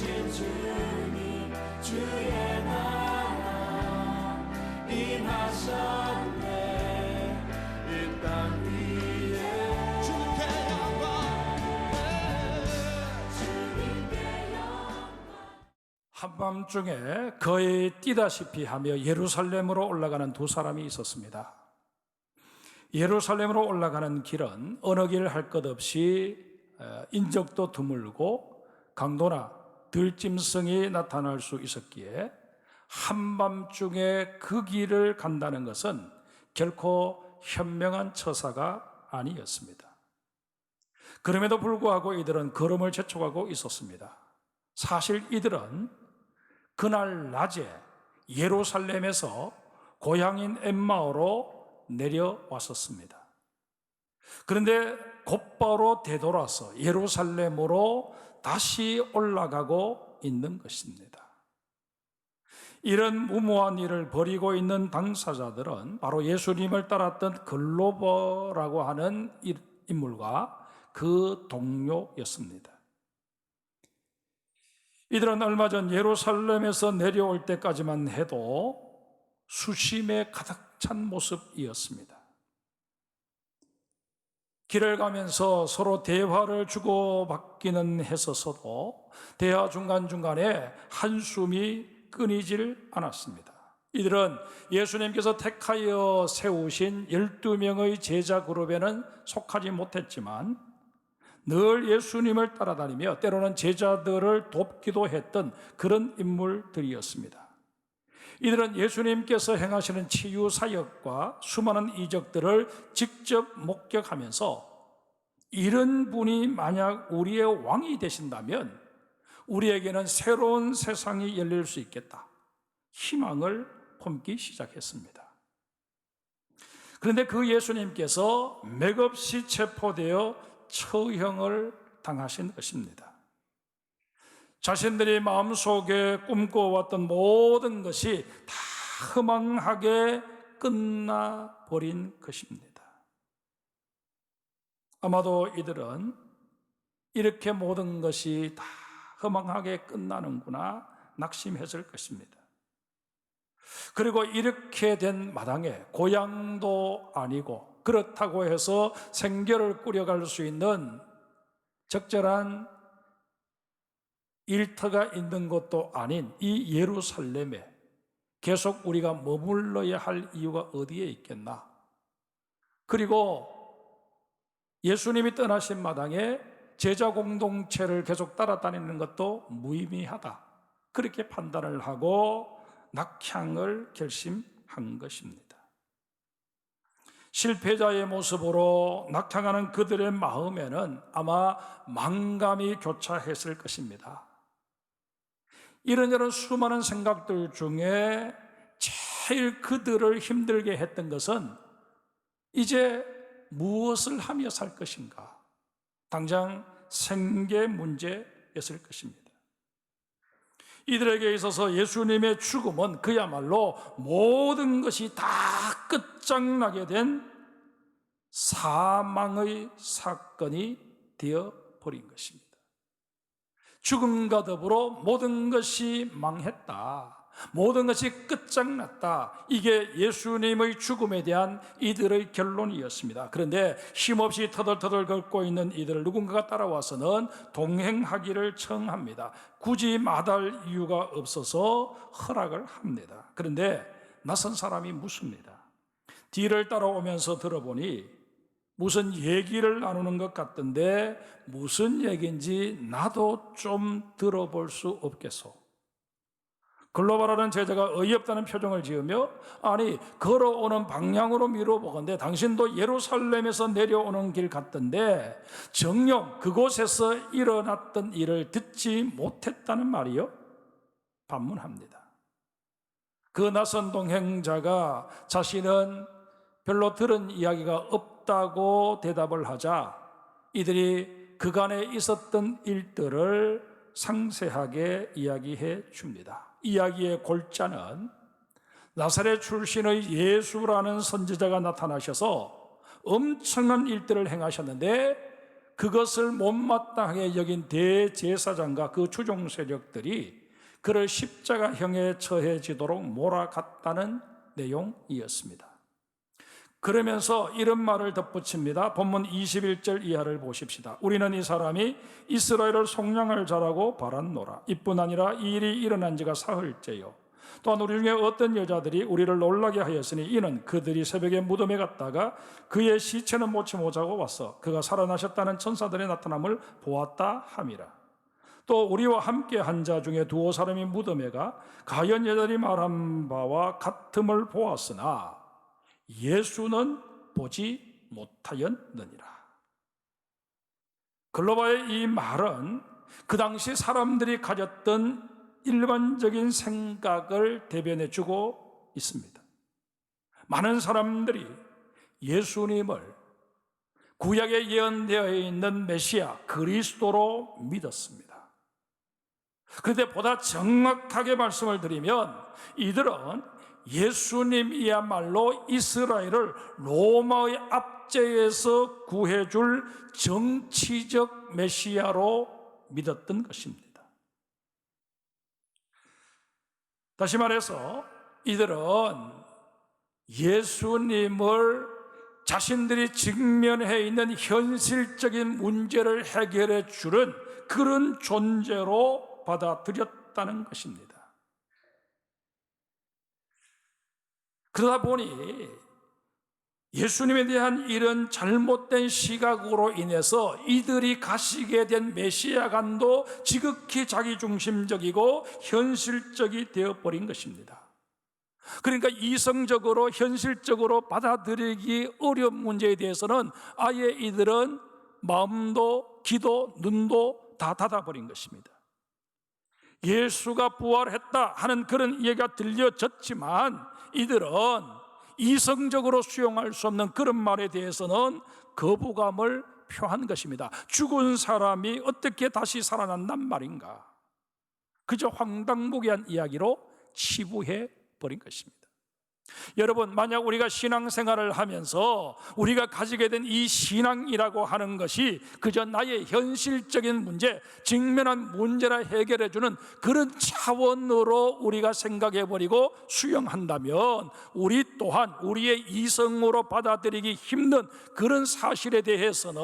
오신 주님 주의 나라 임하셨네. 이 땅 위에 주님께 영광. 한밤중에 거의 뛰다시피 하며 예루살렘으로 올라가는 두 사람이 있었습니다. 예루살렘으로 올라가는 길은 어느 길 할 것 없이 인적도 드물고 강도나 들짐승이 나타날 수 있었기에 한밤중에 그 길을 간다는 것은 결코 현명한 처사가 아니었습니다. 그럼에도 불구하고 이들은 걸음을 재촉하고 있었습니다. 사실 이들은 그날 낮에 예루살렘에서 고향인 엠마오로 내려왔었습니다. 그런데 곧바로 되돌아서 예루살렘으로 다시 올라가고 있는 것입니다. 이런 무모한 일을 벌이고 있는 당사자들은 바로 예수님을 따랐던 글로버라고 하는 인물과 그 동료였습니다. 이들은 얼마 전 예루살렘에서 내려올 때까지만 해도 수심에 가득 찬 모습이었습니다. 길을 가면서 서로 대화를 주고받기는 했었어도 대화 중간중간에 한숨이 끊이질 않았습니다. 이들은 예수님께서 택하여 세우신 12명의 제자 그룹에는 속하지 못했지만 늘 예수님을 따라다니며 때로는 제자들을 돕기도 했던 그런 인물들이었습니다. 이들은 예수님께서 행하시는 치유 사역과 수많은 이적들을 직접 목격하면서 이런 분이 만약 우리의 왕이 되신다면 우리에게는 새로운 세상이 열릴 수 있겠다, 희망을 품기 시작했습니다. 그런데 그 예수님께서 맥없이 체포되어 처형을 당하신 것입니다. 자신들이 마음속에 꿈꿔왔던 모든 것이 다 허망하게 끝나버린 것입니다. 아마도 이들은 이렇게 모든 것이 다 허망하게 끝나는구나 낙심했을 것입니다. 그리고 이렇게 된 마당에 고향도 아니고 그렇다고 해서 생계를 꾸려갈 수 있는 적절한 일터가 있는 것도 아닌 이 예루살렘에 계속 우리가 머물러야 할 이유가 어디에 있겠나? 그리고 예수님이 떠나신 마당에 제자 공동체를 계속 따라다니는 것도 무의미하다, 그렇게 판단을 하고 낙향을 결심한 것입니다. 실패자의 모습으로 낙향하는 그들의 마음에는 아마 망감이 교차했을 것입니다. 이런저런 수많은 생각들 중에 제일 그들을 힘들게 했던 것은 이제 무엇을 하며 살 것인가? 당장 생계 문제였을 것입니다. 이들에게 있어서 예수님의 죽음은 그야말로 모든 것이 다 끝장나게 된 사망의 사건이 되어버린 것입니다. 죽음과 더불어 모든 것이 망했다, 모든 것이 끝장났다, 이게 예수님의 죽음에 대한 이들의 결론이었습니다. 그런데 힘없이 터덜터덜 걷고 있는 이들을 누군가가 따라와서는 동행하기를 청합니다. 굳이 마다할 이유가 없어서 허락을 합니다. 그런데 낯선 사람이 묻습니다. 뒤를 따라오면서 들어보니 무슨 얘기를 나누는 것 같던데 무슨 얘기인지 나도 좀 들어볼 수 없겠소? 글로바라는 제자가 어이없다는 표정을 지으며, 아니 걸어오는 방향으로 미뤄보건대 당신도 예루살렘에서 내려오는 길 같던데 정녕 그곳에서 일어났던 일을 듣지 못했다는 말이요? 반문합니다. 그 낯선 동행자가 자신은 별로 들은 이야기가 없다고 대답을 하자 이들이 그간에 있었던 일들을 상세하게 이야기해 줍니다. 이야기의 골자는 나사렛 출신의 예수라는 선지자가 나타나셔서 엄청난 일들을 행하셨는데 그것을 못마땅하게 여긴 대제사장과 그 추종 세력들이 그를 십자가형에 처해지도록 몰아갔다는 내용이었습니다. 그러면서 이런 말을 덧붙입니다. 본문 21절 이하를 보십시다. 우리는 이 사람이 이스라엘을 속량할 자라고 바랐노라. 이뿐 아니라 이 일이 일어난 지가 사흘째요. 또한 우리 중에 어떤 여자들이 우리를 놀라게 하였으니 이는 그들이 새벽에 무덤에 갔다가 그의 시체는 못치 못하고 와서 그가 살아나셨다는 천사들의 나타남을 보았다 함이라. 또 우리와 함께 한 자 중에 두어 사람이 무덤에 가 가연 여자들이 말한 바와 같음을 보았으나 예수는 보지 못하였느니라. 글로바의 이 말은 그 당시 사람들이 가졌던 일반적인 생각을 대변해 주고 있습니다. 많은 사람들이 예수님을 구약에 예언되어 있는 메시아 그리스도로 믿었습니다. 그런데 보다 정확하게 말씀을 드리면 이들은 예수님이야말로 이스라엘을 로마의 압제에서 구해줄 정치적 메시아로 믿었던 것입니다. 다시 말해서 이들은 예수님을 자신들이 직면해 있는 현실적인 문제를 해결해 주는 그런 존재로 받아들였다는 것입니다. 그러다 보니 예수님에 대한 이런 잘못된 시각으로 인해서 이들이 가시게 된 메시아관도 지극히 자기중심적이고 현실적이 되어버린 것입니다. 그러니까 이성적으로 현실적으로 받아들이기 어려운 문제에 대해서는 아예 이들은 마음도 귀도 눈도 다 닫아버린 것입니다. 예수가 부활했다 하는 그런 이야기가 들려졌지만 이들은 이성적으로 수용할 수 없는 그런 말에 대해서는 거부감을 표한 것입니다. 죽은 사람이 어떻게 다시 살아난단 말인가? 그저 황당무계한 이야기로 치부해 버린 것입니다. 여러분, 만약 우리가 신앙생활을 하면서 우리가 가지게 된 이 신앙이라고 하는 것이 그저 나의 현실적인 문제, 직면한 문제를 해결해 주는 그런 차원으로 우리가 생각해 버리고 수용한다면 우리 또한 우리의 이성으로 받아들이기 힘든 그런 사실에 대해서는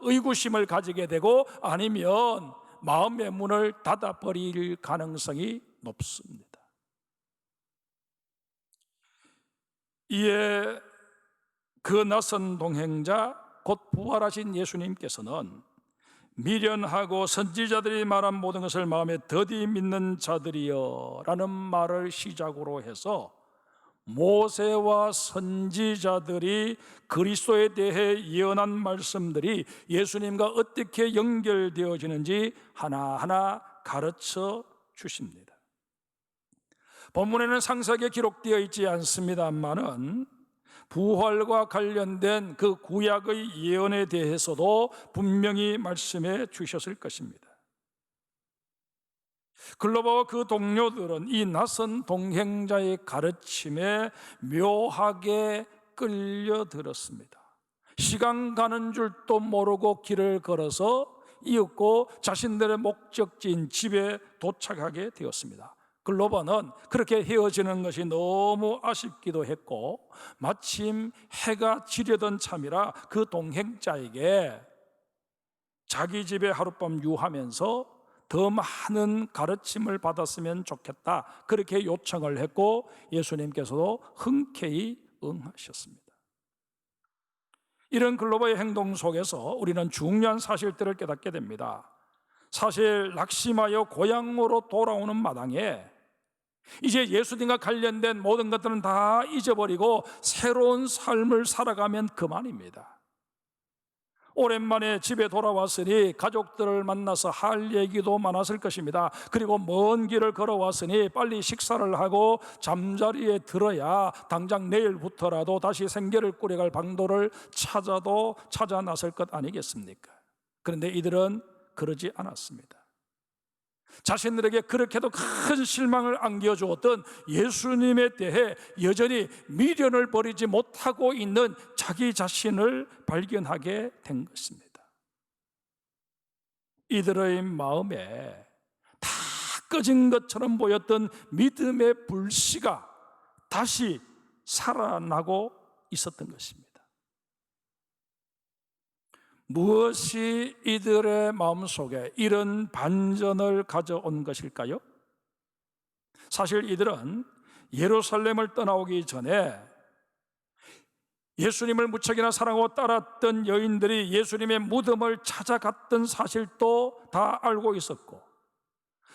의구심을 가지게 되고 아니면 마음의 문을 닫아버릴 가능성이 높습니다. 이에 그 낯선 동행자 곧 부활하신 예수님께서는 미련하고 선지자들이 말한 모든 것을 마음에 더디 믿는 자들이여 라는 말을 시작으로 해서 모세와 선지자들이 그리스도에 대해 예언한 말씀들이 예수님과 어떻게 연결되어지는지 하나하나 가르쳐 주십니다. 본문에는 상세하게 기록되어 있지 않습니다만은 부활과 관련된 그 구약의 예언에 대해서도 분명히 말씀해 주셨을 것입니다. 글로바와 그 동료들은 이 낯선 동행자의 가르침에 묘하게 끌려들었습니다. 시간 가는 줄도 모르고 길을 걸어서 이윽고 자신들의 목적지인 집에 도착하게 되었습니다. 글로바는 그렇게 헤어지는 것이 너무 아쉽기도 했고 마침 해가 지려던 참이라 그 동행자에게 자기 집에 하룻밤 유하면서 더 많은 가르침을 받았으면 좋겠다 그렇게 요청을 했고 예수님께서도 흔쾌히 응하셨습니다. 이런 글로바의 행동 속에서 우리는 중요한 사실들을 깨닫게 됩니다. 사실 낙심하여 고향으로 돌아오는 마당에 이제 예수님과 관련된 모든 것들은 다 잊어버리고 새로운 삶을 살아가면 그만입니다. 오랜만에 집에 돌아왔으니 가족들을 만나서 할 얘기도 많았을 것입니다. 그리고 먼 길을 걸어왔으니 빨리 식사를 하고 잠자리에 들어야 당장 내일부터라도 다시 생계를 꾸려갈 방도를 찾아 나설 것 아니겠습니까? 그런데 이들은 그러지 않았습니다. 자신들에게 그렇게도 큰 실망을 안겨주었던 예수님에 대해 여전히 미련을 버리지 못하고 있는 자기 자신을 발견하게 된 것입니다. 이들의 마음에 다 꺼진 것처럼 보였던 믿음의 불씨가 다시 살아나고 있었던 것입니다. 무엇이 이들의 마음속에 이런 반전을 가져온 것일까요? 사실 이들은 예루살렘을 떠나오기 전에 예수님을 무척이나 사랑하고 따랐던 여인들이 예수님의 무덤을 찾아갔던 사실도 다 알고 있었고,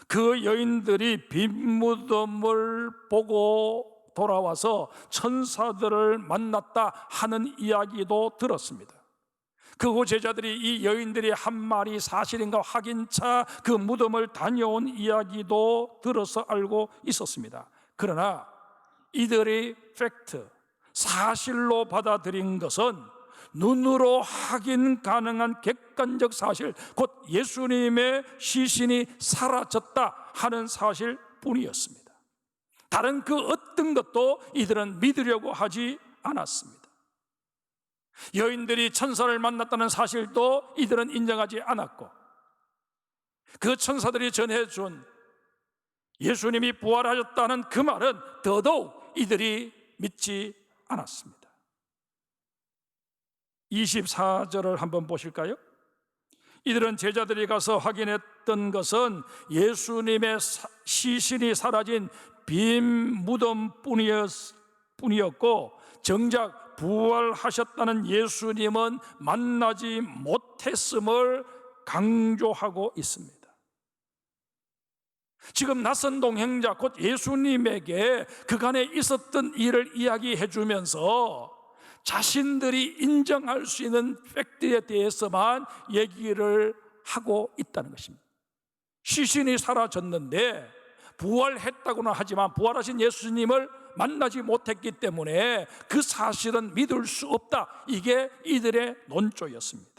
그 여인들이 빈 무덤을 보고 돌아와서 천사들을 만났다 하는 이야기도 들었습니다. 그 후 제자들이 이 여인들이 한 말이 사실인가 확인차 그 무덤을 다녀온 이야기도 들어서 알고 있었습니다. 그러나 이들이 팩트, 사실로 받아들인 것은 눈으로 확인 가능한 객관적 사실, 곧 예수님의 시신이 사라졌다 하는 사실뿐이었습니다. 다른 그 어떤 것도 이들은 믿으려고 하지 않았습니다. 여인들이 천사를 만났다는 사실도 이들은 인정하지 않았고, 그 천사들이 전해준 예수님이 부활하셨다는 그 말은 더더욱 이들이 믿지 않았습니다. 24절을 한번 보실까요? 이들은 제자들이 가서 확인했던 것은 예수님의 시신이 사라진 빈 무덤뿐이었고, 정작 부활하셨다는 예수님은 만나지 못했음을 강조하고 있습니다. 지금 낯선 동행자 곧 예수님에게 그간에 있었던 일을 이야기해 주면서 자신들이 인정할 수 있는 팩트에 대해서만 얘기를 하고 있다는 것입니다. 시신이 사라졌는데 부활했다고는 하지만 부활하신 예수님을 만나지 못했기 때문에 그 사실은 믿을 수 없다, 이게 이들의 논조였습니다.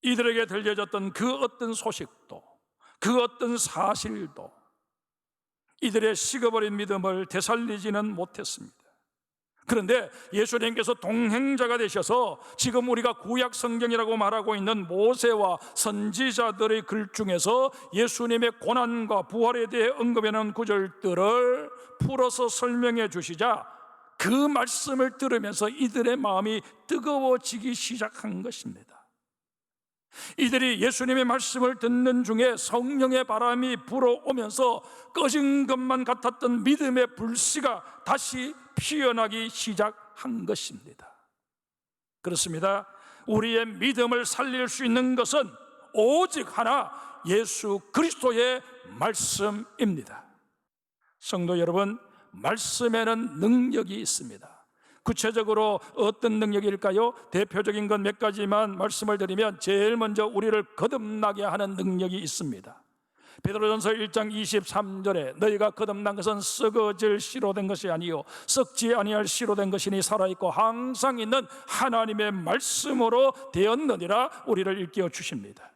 이들에게 들려졌던 그 어떤 소식도, 그 어떤 사실도 이들의 식어버린 믿음을 되살리지는 못했습니다. 그런데 예수님께서 동행자가 되셔서 지금 우리가 구약 성경이라고 말하고 있는 모세와 선지자들의 글 중에서 예수님의 고난과 부활에 대해 언급하는 구절들을 풀어서 설명해 주시자 그 말씀을 들으면서 이들의 마음이 뜨거워지기 시작한 것입니다. 이들이 예수님의 말씀을 듣는 중에 성령의 바람이 불어오면서 꺼진 것만 같았던 믿음의 불씨가 다시 피어나기 시작한 것입니다. 그렇습니다. 우리의 믿음을 살릴 수 있는 것은 오직 하나, 예수 그리스도의 말씀입니다. 성도 여러분, 말씀에는 능력이 있습니다. 구체적으로 어떤 능력일까요? 대표적인 건 몇 가지만 말씀을 드리면, 제일 먼저 우리를 거듭나게 하는 능력이 있습니다. 베드로전서 1장 23절에 너희가 거듭난 것은 썩어질 씨로 된 것이 아니요 썩지 아니할 씨로 된 것이니 살아있고 항상 있는 하나님의 말씀으로 되었느니라 우리를 일깨워 주십니다.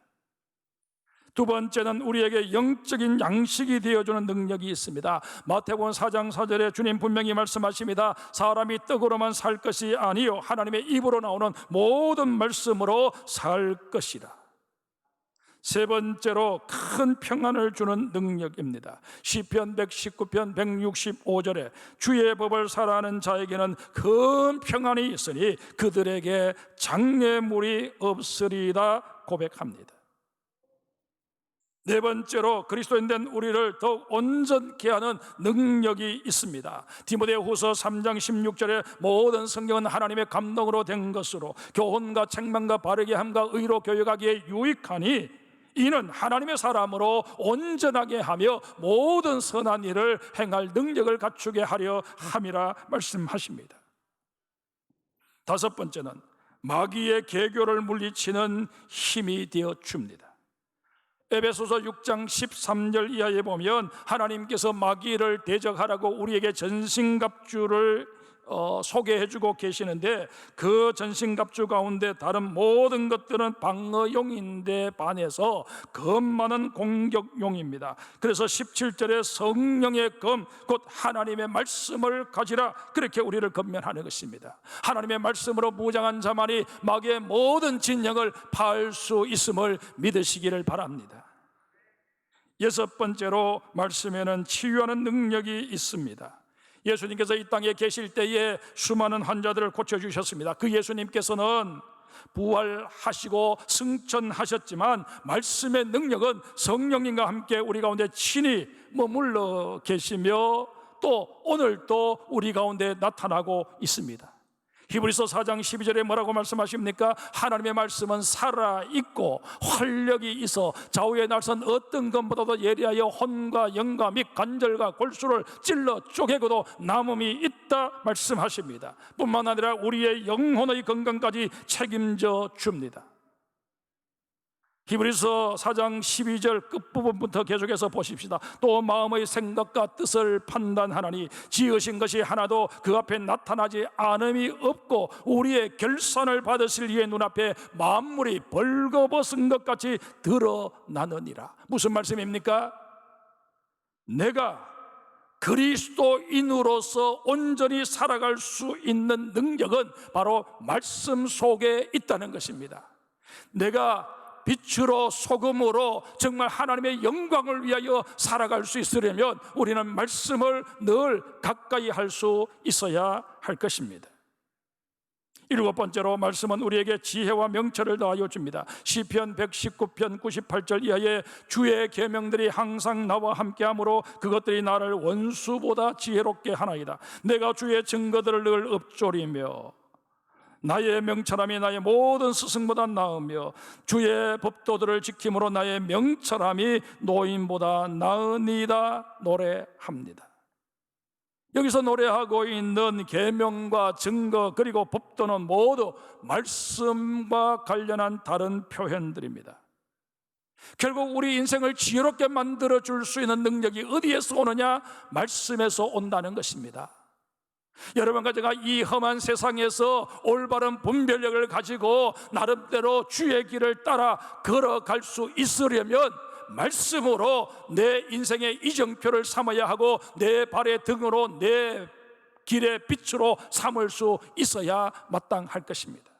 두 번째는 우리에게 영적인 양식이 되어주는 능력이 있습니다. 마태복음 4장 4절에 주님 분명히 말씀하십니다. 사람이 떡으로만 살 것이 아니요 하나님의 입으로 나오는 모든 말씀으로 살 것이라. 세 번째로 큰 평안을 주는 능력입니다. 시편 119편 165절에 주의 법을 사랑하는 자에게는 큰 평안이 있으니 그들에게 장애물이 없으리라 고백합니다. 네 번째로 그리스도인 된 우리를 더욱 온전케 하는 능력이 있습니다. 디모데후서 3장 16절에 모든 성경은 하나님의 감동으로 된 것으로 교훈과 책망과 바르게 함과 의로 교육하기에 유익하니 이는 하나님의 사람으로 온전하게 하며 모든 선한 일을 행할 능력을 갖추게 하려 함이라 말씀하십니다. 다섯 번째는 마귀의 계교를 물리치는 힘이 되어 줍니다. 에베소서 6장 13절 이하에 보면 하나님께서 마귀를 대적하라고 우리에게 전신갑주를 소개해주고 계시는데, 그 전신갑주 가운데 다른 모든 것들은 방어용인데 반해서 검 많은 공격용입니다. 그래서 17절에 성령의 검 곧 하나님의 말씀을 가지라, 그렇게 우리를 권면하는 것입니다. 하나님의 말씀으로 무장한 자만이 마귀의 모든 진영을 파할 수 있음을 믿으시기를 바랍니다. 여섯 번째로, 말씀에는 치유하는 능력이 있습니다. 예수님께서 이 땅에 계실 때에 수많은 환자들을 고쳐주셨습니다. 그 예수님께서는 부활하시고 승천하셨지만 말씀의 능력은 성령님과 함께 우리 가운데 친히 머물러 계시며 또 오늘도 우리 가운데 나타나고 있습니다. 히브리서 4장 12절에 뭐라고 말씀하십니까? 하나님의 말씀은 살아있고 활력이 있어 좌우의 날선 어떤 것보다도 예리하여 혼과 영과 및 관절과 골수를 찔러 쪼개고도 남음이 있다 말씀하십니다. 뿐만 아니라 우리의 영혼의 건강까지 책임져 줍니다. 히브리서 4장 12절 끝부분부터 계속해서 보십시다. 또 마음의 생각과 뜻을 판단하나니 지으신 것이 하나도 그 앞에 나타나지 않음이 없고 우리의 결산을 받으실 이의 눈앞에 만물이 벌거벗은 것 같이 드러나느니라. 무슨 말씀입니까? 내가 그리스도인으로서 온전히 살아갈 수 있는 능력은 바로 말씀 속에 있다는 것입니다. 내가 빛으로 소금으로 정말 하나님의 영광을 위하여 살아갈 수 있으려면 우리는 말씀을 늘 가까이 할 수 있어야 할 것입니다. 일곱 번째로, 말씀은 우리에게 지혜와 명철을 더하여 줍니다. 시편 119편 98절 이하에 주의 계명들이 항상 나와 함께하므로 그것들이 나를 원수보다 지혜롭게 하나이다. 내가 주의 증거들을 늘 읊조리며 나의 명철함이 나의 모든 스승보다 나으며 주의 법도들을 지킴으로 나의 명철함이 노인보다 나으니이다 노래합니다. 여기서 노래하고 있는 계명과 증거 그리고 법도는 모두 말씀과 관련한 다른 표현들입니다. 결국 우리 인생을 지혜롭게 만들어 줄 수 있는 능력이 어디에서 오느냐? 말씀에서 온다는 것입니다. 여러분과 제가 이 험한 세상에서 올바른 분별력을 가지고 나름대로 주의 길을 따라 걸어갈 수 있으려면 말씀으로 내 인생의 이정표를 삼아야 하고 내 발의 등으로 내 길의 빛으로 삼을 수 있어야 마땅할 것입니다.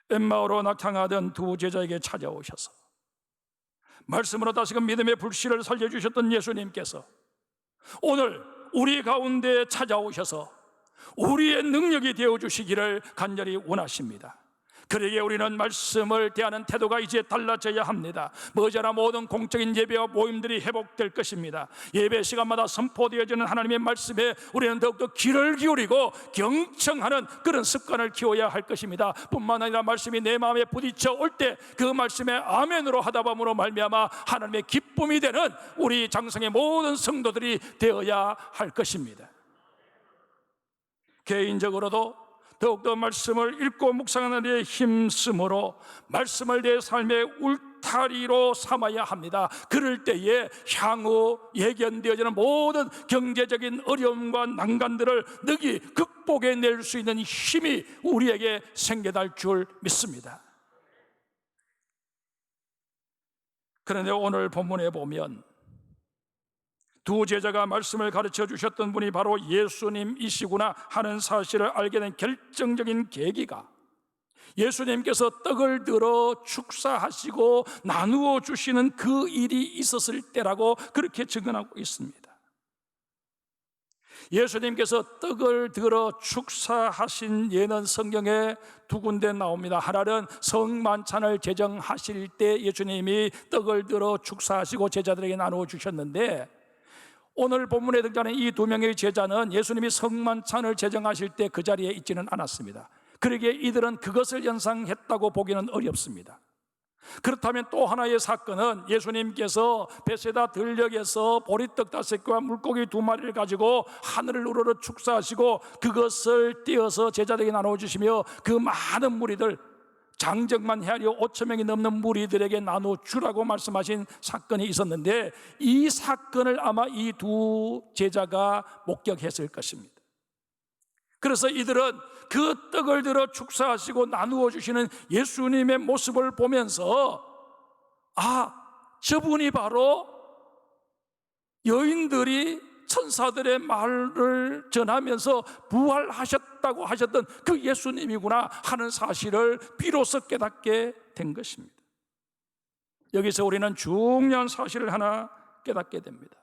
엠마오로 낙향하던 두 제자에게 찾아오셔서 말씀으로 다시금 믿음의 불씨를 살려주셨던 예수님께서 오늘 우리 가운데 찾아오셔서 우리의 능력이 되어주시기를 간절히 원하십니다. 그러기에 우리는 말씀을 대하는 태도가 이제 달라져야 합니다. 머지않아 모든 공적인 예배와 모임들이 회복될 것입니다. 예배 시간마다 선포되어지는 하나님의 말씀에 우리는 더욱더 귀를 기울이고 경청하는 그런 습관을 키워야 할 것입니다. 뿐만 아니라 말씀이 내 마음에 부딪혀 올 때 그 말씀에 아멘으로 하다밤으로 말미암아 하나님의 기쁨이 되는 우리 장성의 모든 성도들이 되어야 할 것입니다. 개인적으로도 더욱더 말씀을 읽고 묵상하는 데 힘쓰므로 말씀을 내 삶의 울타리로 삼아야 합니다. 그럴 때에 향후 예견되어지는 모든 경제적인 어려움과 난관들을 능히 극복해낼 수 있는 힘이 우리에게 생겨날 줄 믿습니다. 그런데 오늘 본문에 보면 두 제자가 말씀을 가르쳐 주셨던 분이 바로 예수님이시구나 하는 사실을 알게 된 결정적인 계기가 예수님께서 떡을 들어 축사하시고 나누어 주시는 그 일이 있었을 때라고 그렇게 증언하고 있습니다. 예수님께서 떡을 들어 축사하신 예는 성경에 두 군데 나옵니다. 하나는 성만찬을 제정하실 때 예수님이 떡을 들어 축사하시고 제자들에게 나누어 주셨는데, 오늘 본문에 등장하는 이 두 명의 제자는 예수님이 성만찬을 제정하실 때 그 자리에 있지는 않았습니다. 그러기에 이들은 그것을 연상했다고 보기는 어렵습니다. 그렇다면 또 하나의 사건은 예수님께서 베세다 들녘에서 보리떡 5개와 물고기 2마리를 가지고 하늘을 우러러 축사하시고 그것을 떼어서 제자들에게 나눠주시며 그 많은 무리들 장정만 헤아려 5천 명이 넘는 무리들에게 나눠 주라고 말씀하신 사건이 있었는데, 이 사건을 아마 이 두 제자가 목격했을 것입니다. 그래서 이들은 그 떡을 들어 축사하시고 나누어 주시는 예수님의 모습을 보면서, 저분이 바로 여인들이 천사들의 말을 전하면서 부활하셨다고 하셨던 그 예수님이구나 하는 사실을 비로소 깨닫게 된 것입니다. 여기서 우리는 중요한 사실을 하나 깨닫게 됩니다.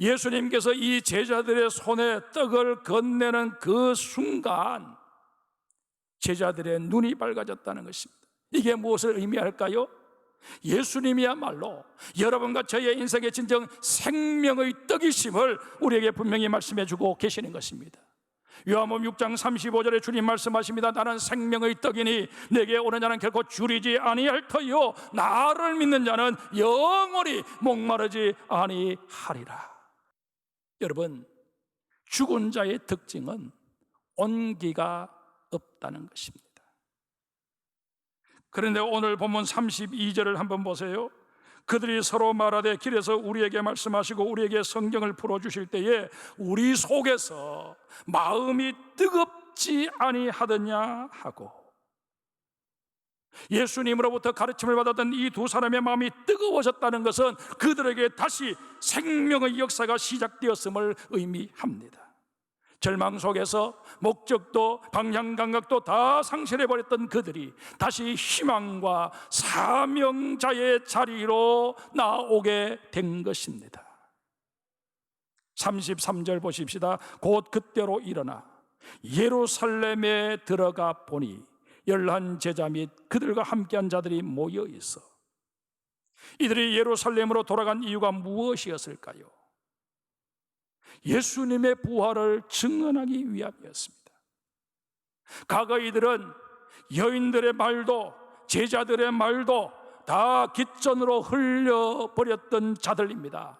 예수님께서 이 제자들의 손에 떡을 건네는 그 순간 제자들의 눈이 밝아졌다는 것입니다. 이게 무엇을 의미할까요? 예수님이야말로 여러분과 저의 인생의 진정 생명의 떡이심을 우리에게 분명히 말씀해 주고 계시는 것입니다. 요한복음 6장 35절에 주님 말씀하십니다. 나는 생명의 떡이니 내게 오는 자는 결코 줄이지 아니할 터요 나를 믿는 자는 영원히 목마르지 아니하리라. 여러분, 죽은 자의 특징은 온기가 없다는 것입니다. 그런데 오늘 본문 32절을 한번 보세요. 그들이 서로 말하되 길에서 우리에게 말씀하시고 우리에게 성경을 풀어주실 때에 우리 속에서 마음이 뜨겁지 아니하더냐 하고, 예수님으로부터 가르침을 받았던 이 두 사람의 마음이 뜨거워졌다는 것은 그들에게 다시 생명의 역사가 시작되었음을 의미합니다. 절망 속에서 목적도 방향 감각도 다 상실해버렸던 그들이 다시 희망과 사명자의 자리로 나오게 된 것입니다. 33절 보십시다. 곧 그때로 일어나 예루살렘에 들어가 보니 11 제자 및 그들과 함께한 자들이 모여 있어. 이들이 예루살렘으로 돌아간 이유가 무엇이었을까요? 예수님의 부활을 증언하기 위함이었습니다. 과거 이들은 여인들의 말도 제자들의 말도 다 깃전으로 흘려버렸던 자들입니다.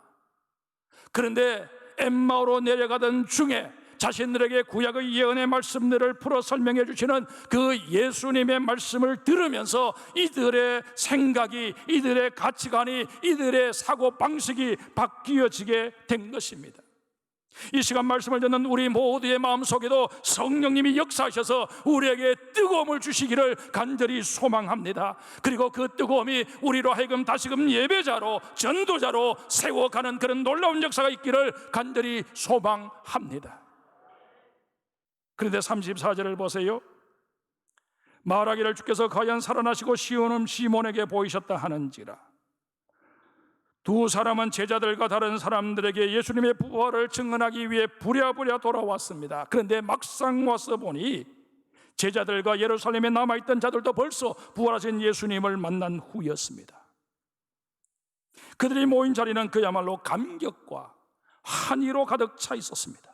그런데 엠마오로 내려가던 중에 자신들에게 구약의 예언의 말씀들을 풀어 설명해 주시는 그 예수님의 말씀을 들으면서 이들의 생각이, 이들의 가치관이, 이들의 사고방식이 바뀌어지게 된 것입니다. 이 시간 말씀을 듣는 우리 모두의 마음속에도 성령님이 역사하셔서 우리에게 뜨거움을 주시기를 간절히 소망합니다. 그리고 그 뜨거움이 우리로 하여금 다시금 예배자로 전도자로 세워가는 그런 놀라운 역사가 있기를 간절히 소망합니다. 그런데 34절을 보세요. 말하기를 주께서 과연 살아나시고 시몬에게 보이셨다 하는지라. 두 사람은 제자들과 다른 사람들에게 예수님의 부활을 증언하기 위해 부랴부랴 돌아왔습니다. 그런데 막상 와서 보니 제자들과 예루살렘에 남아있던 자들도 벌써 부활하신 예수님을 만난 후였습니다. 그들이 모인 자리는 그야말로 감격과 환희로 가득 차 있었습니다.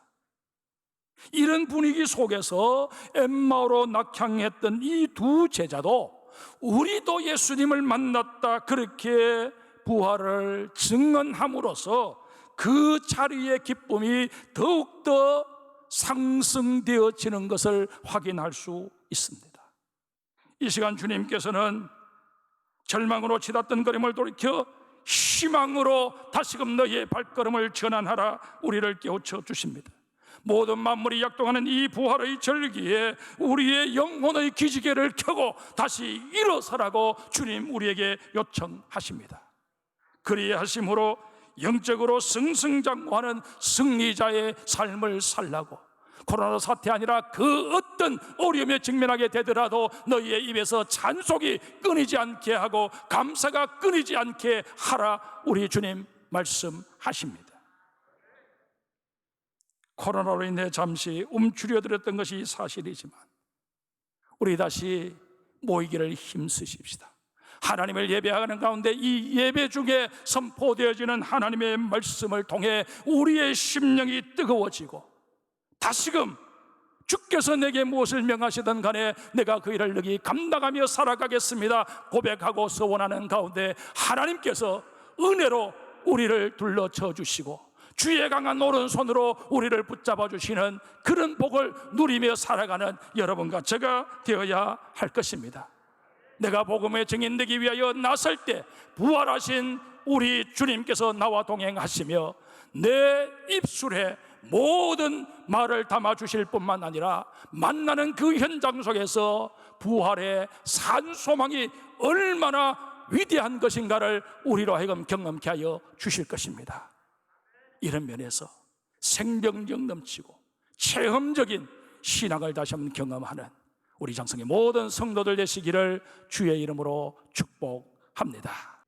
이런 분위기 속에서 엠마오로 낙향했던 이 두 제자도 우리도 예수님을 만났다 그렇게 부활을 증언함으로써 그 자리의 기쁨이 더욱더 상승되어지는 것을 확인할 수 있습니다. 이 시간 주님께서는 절망으로 치닫던 돌이켜 희망으로 다시금 너희의 발걸음을 전환하라 우리를 깨우쳐 주십니다. 모든 만물이 약동하는 이 부활의 절기에 우리의 영혼의 기지개를 켜고 다시 일어서라고 주님 우리에게 요청하십니다. 그리하심으로 영적으로 승승장구하는 승리자의 삶을 살라고, 코로나 사태 아니라 그 어떤 어려움에 직면하게 되더라도 너희의 입에서 찬송이 끊이지 않게 하고 감사가 끊이지 않게 하라 우리 주님 말씀하십니다. 코로나로 인해 잠시 움츠려들었던 것이 사실이지만 우리 다시 모이기를 힘쓰십시다. 하나님을 예배하는 가운데 이 예배 중에 선포되어지는 하나님의 말씀을 통해 우리의 심령이 뜨거워지고 다시금 주께서 내게 무엇을 명하시든 간에 내가 그 일을 능히 감당하며 살아가겠습니다 고백하고 서원하는 가운데 하나님께서 은혜로 우리를 둘러쳐 주시고 주의 강한 오른손으로 우리를 붙잡아 주시는 그런 복을 누리며 살아가는 여러분과 제가 되어야 할 것입니다. 내가 복음의 증인되기 위하여 나설 때 부활하신 우리 주님께서 나와 동행하시며 내 입술에 모든 말을 담아 주실 뿐만 아니라 만나는 그 현장 속에서 부활의 산 소망이 얼마나 위대한 것인가를 우리로 하여금 경험케 하여 주실 것입니다. 이런 면에서 생명력 넘치고 체험적인 신앙을 다시 한번 경험하는 우리 장성의 모든 성도들 되시기를 주의 이름으로 축복합니다.